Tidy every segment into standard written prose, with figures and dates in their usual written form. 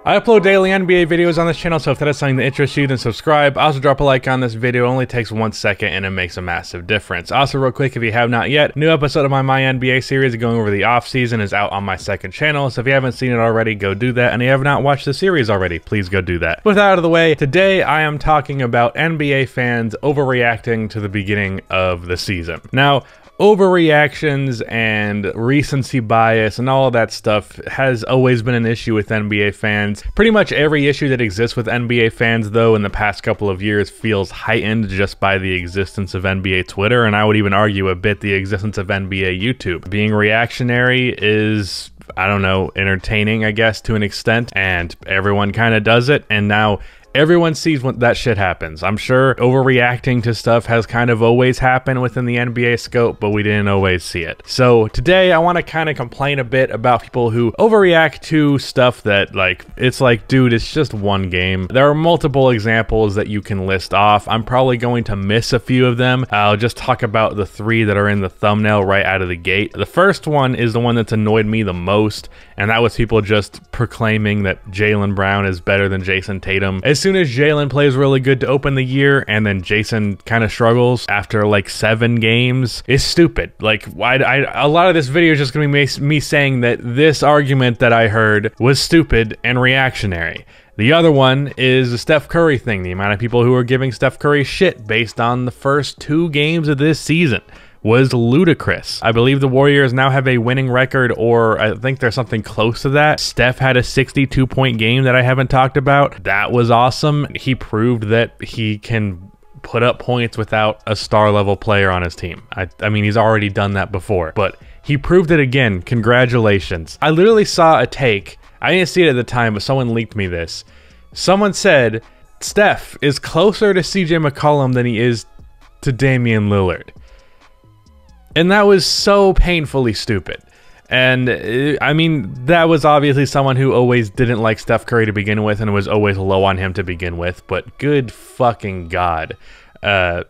I upload daily NBA videos on this channel, so if that is something that interests you, then subscribe. Also drop a like on this video. It only takes 1 second and it makes a massive difference. Also real quick, if you have not yet, new episode of my NBA series going over the off season is out on my second channel, so if you haven't seen it already, go do that, and if you have not watched the series already, please go do that. With that out of the way, today I am talking about NBA fans overreacting to the beginning of the season. Now, overreactions and recency bias and all of that stuff has always been an issue with NBA fans. Pretty much every issue that exists with NBA fans, though, in the past couple of years feels heightened just by the existence of NBA Twitter, and I would even argue a bit the existence of NBA YouTube. Being reactionary is, I don't know, entertaining, I guess, to an extent, and everyone kind of does it, and now everyone sees when that shit happens. I'm sure overreacting to stuff has kind of always happened within the NBA scope, but we didn't always see it. So today I want to kind of complain a bit about people who overreact to stuff that, like, it's like, dude, it's just one game. There are multiple examples that you can list off. I'm probably going to miss a few of them. I'll just talk about the 3 that are in the thumbnail right out of the gate. The first one is the one that's annoyed me the most, and that was people just proclaiming that Jaylen Brown is better than Jason Tatum. As soon as Jaylen plays really good to open the year and then Jason kind of struggles after like 7 games, is stupid. Like, a lot of this video is just going to be me saying that this argument that I heard was stupid and reactionary. The other one is the Steph Curry thing, the amount of people who are giving Steph Curry shit based on the first 2 games of this season was ludicrous. I believe the Warriors now have a winning record, or I think there's something close to that. Steph had a 62-point game that I haven't talked about. That was awesome. He proved that he can put up points without a star-level player on his team. I mean, he's already done that before, but he proved it again. Congratulations. I literally saw a take. I didn't see it at the time, but someone leaked me this. Someone said, Steph is closer to CJ McCollum than he is to Damian Lillard. And that was so painfully stupid. And I mean, that was obviously someone who always didn't like Steph Curry to begin with and was always low on him to begin with. But good fucking God. That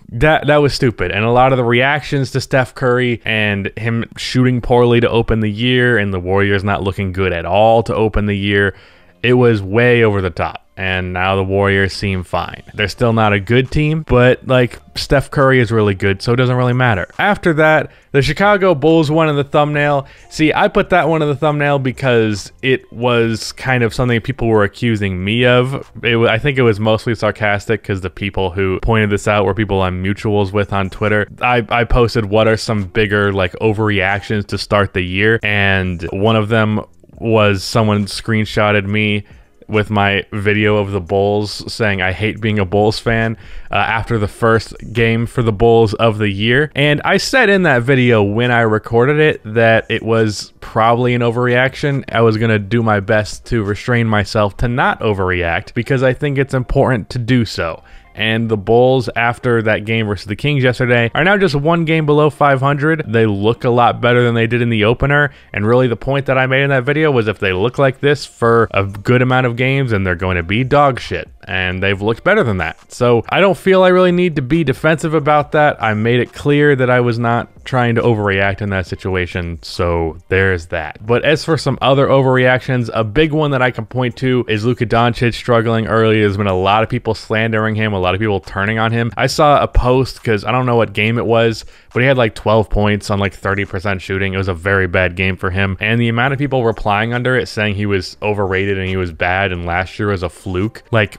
was stupid. And a lot of the reactions to Steph Curry and him shooting poorly to open the year and the Warriors not looking good at all to open the year, it was way over the top. And now the Warriors seem fine. They're still not a good team, but like, Steph Curry is really good, so it doesn't really matter. After that, the Chicago Bulls one in the thumbnail. See, I put that one in the thumbnail because it was kind of something people were accusing me of. I think it was mostly sarcastic because the people who pointed this out were people I'm mutuals with on Twitter. I posted what are some bigger like overreactions to start the year, and one of them was someone screenshotted me with my video of the Bulls saying I hate being a Bulls fan after the first game for the Bulls of the year. And I said in that video when I recorded it that it was probably an overreaction. I was going to do my best to restrain myself to not overreact because I think it's important to do so. And the Bulls, after that game versus the Kings yesterday, are now just 1 game below 500. They look a lot better than they did in the opener. And really the point that I made in that video was if they look like this for a good amount of games, then they're going to be dog shit. And they've looked better than that. So I don't feel I really need to be defensive about that. I made it clear that I was not trying to overreact in that situation, so there's that. But as for some other overreactions, a big one that I can point to is Luka Doncic struggling early. There's been a lot of people slandering him, a lot of people turning on him. I saw a post, because I don't know what game it was, but he had like 12 points on like 30% shooting. It was a very bad game for him. And the amount of people replying under it saying he was overrated and he was bad and last year was a fluke, like,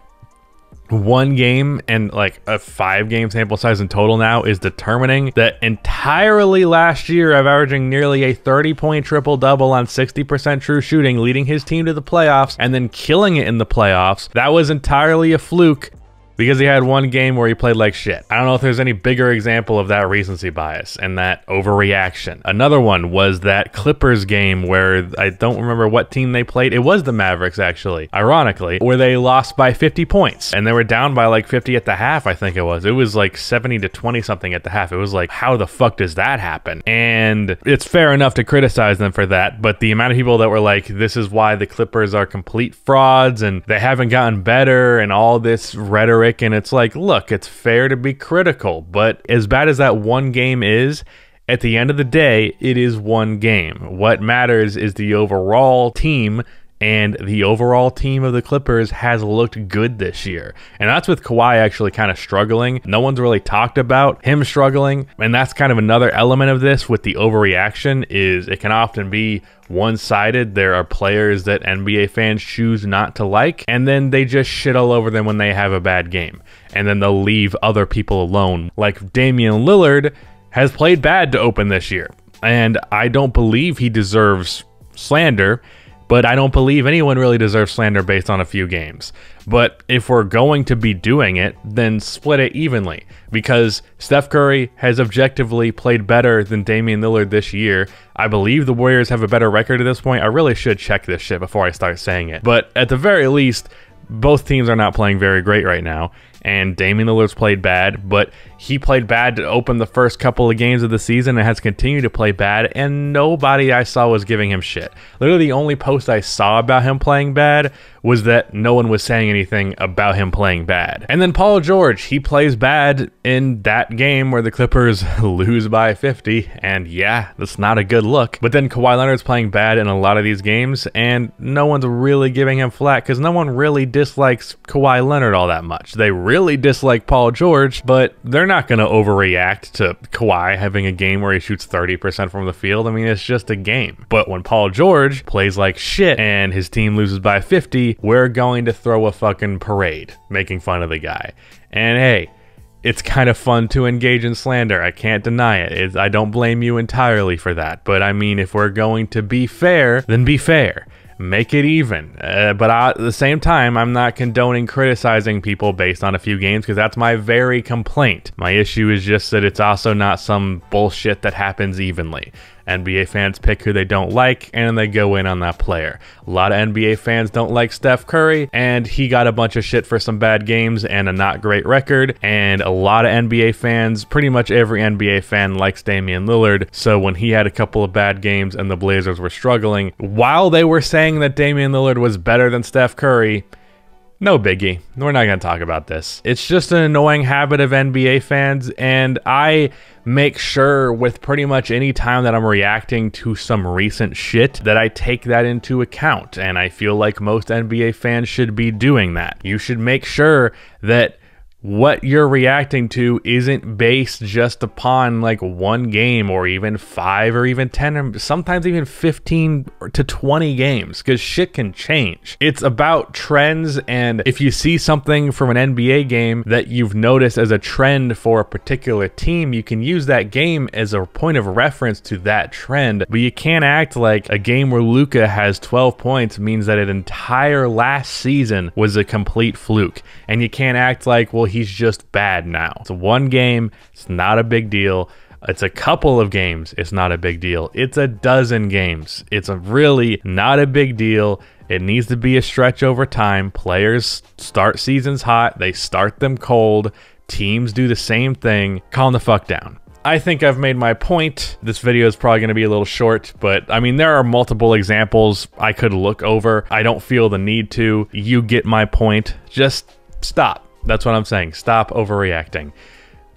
1 game and like a 5-game sample size in total now is determining that entirely last year of averaging nearly a 30-point triple-double on 60% true shooting, leading his team to the playoffs and then killing it in the playoffs, that was entirely a fluke because he had 1 game where he played like shit. I don't know if there's any bigger example of that recency bias and that overreaction. Another one was that Clippers game where I don't remember what team they played. It was the Mavericks, actually, ironically, where they lost by 50 points and they were down by like 50 at the half, I think it was. It was like 70 to 20 something at the half. It was like, how the fuck does that happen? And it's fair enough to criticize them for that, but the amount of people that were like, this is why the Clippers are complete frauds and they haven't gotten better and all this rhetoric, and it's like, look, it's fair to be critical, but as bad as that 1 game is, at the end of the day, it is 1 game. What matters is the overall team and the overall team of the Clippers has looked good this year. And that's with Kawhi actually kind of struggling. No one's really talked about him struggling, and that's kind of another element of this with the overreaction, is it can often be one-sided. There are players that NBA fans choose not to like, and then they just shit all over them when they have a bad game, and then they'll leave other people alone. Like Damian Lillard has played bad to open this year, and I don't believe he deserves slander, but I don't believe anyone really deserves slander based on a few games. But if we're going to be doing it, then split it evenly, because Steph Curry has objectively played better than Damian Lillard this year. I believe the Warriors have a better record at this point. I really should check this shit before I start saying it. But at the very least, both teams are not playing very great right now, and Damian Lillard's played bad, but he played bad to open the first couple of games of the season and has continued to play bad, and nobody I saw was giving him shit. Literally the only post I saw about him playing bad was that no one was saying anything about him playing bad. And then Paul George, he plays bad in that game where the Clippers lose by 50, and yeah, that's not a good look. But then Kawhi Leonard's playing bad in a lot of these games, and no one's really giving him flack because no one really dislikes Kawhi Leonard all that much. They really dislike Paul George, but they're not going to overreact to Kawhi having a game where he shoots 30% from the field. I mean, it's just a game. But when Paul George plays like shit and his team loses by 50, we're going to throw a fucking parade making fun of the guy. And hey, it's kind of fun to engage in slander. I can't deny it. I don't blame you entirely for that. But I mean, if we're going to be fair, then be fair. Make it even. But at the same time, I'm not condoning criticizing people based on a few games, because that's my very complaint. My issue is just that it's also not some bullshit that happens evenly. NBA fans pick who they don't like, and they go in on that player. A lot of NBA fans don't like Steph Curry, and he got a bunch of shit for some bad games and a not great record. And a lot of NBA fans, pretty much every NBA fan, likes Damian Lillard. So when he had a couple of bad games and the Blazers were struggling, while they were saying that Damian Lillard was better than Steph Curry, no biggie. We're not going to talk about this. It's just an annoying habit of NBA fans, and I make sure with pretty much any time that I'm reacting to some recent shit that I take that into account, and I feel like most NBA fans should be doing that. You should make sure that what you're reacting to isn't based just upon like one game or even 5 or even 10 or sometimes even 15 to 20 games, because shit can change. It's about trends, and if you see something from an NBA game that you've noticed as a trend for a particular team, you can use that game as a point of reference to that trend. But you can't act like a game where Luka has 12 points means that an entire last season was a complete fluke, and you can't act like, well, he's just bad now. It's one game, it's not a big deal. It's a couple of games, it's not a big deal. It's a dozen games, it's a really not a big deal. It needs to be a stretch over time. Players start seasons hot, they start them cold. Teams do the same thing. Calm the fuck down. I think I've made my point. This video is probably going to be a little short, but I mean, there are multiple examples I could look over. I don't feel the need to. You get my point. Just stop. That's what I'm saying. Stop overreacting.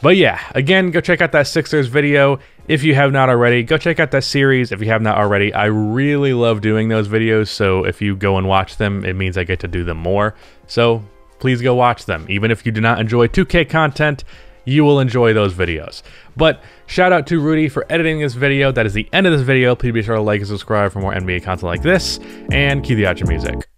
But yeah, again, go check out that Sixers video. If you have not already, go check out that series if you have not already. I really love doing those videos, so if you go and watch them, it means I get to do them more. So please go watch them. Even if you do not enjoy 2K content, you will enjoy those videos. But shout out to Rudy for editing this video. That is the end of this video. Please be sure to like and subscribe for more NBA content like this, and cue the outro music.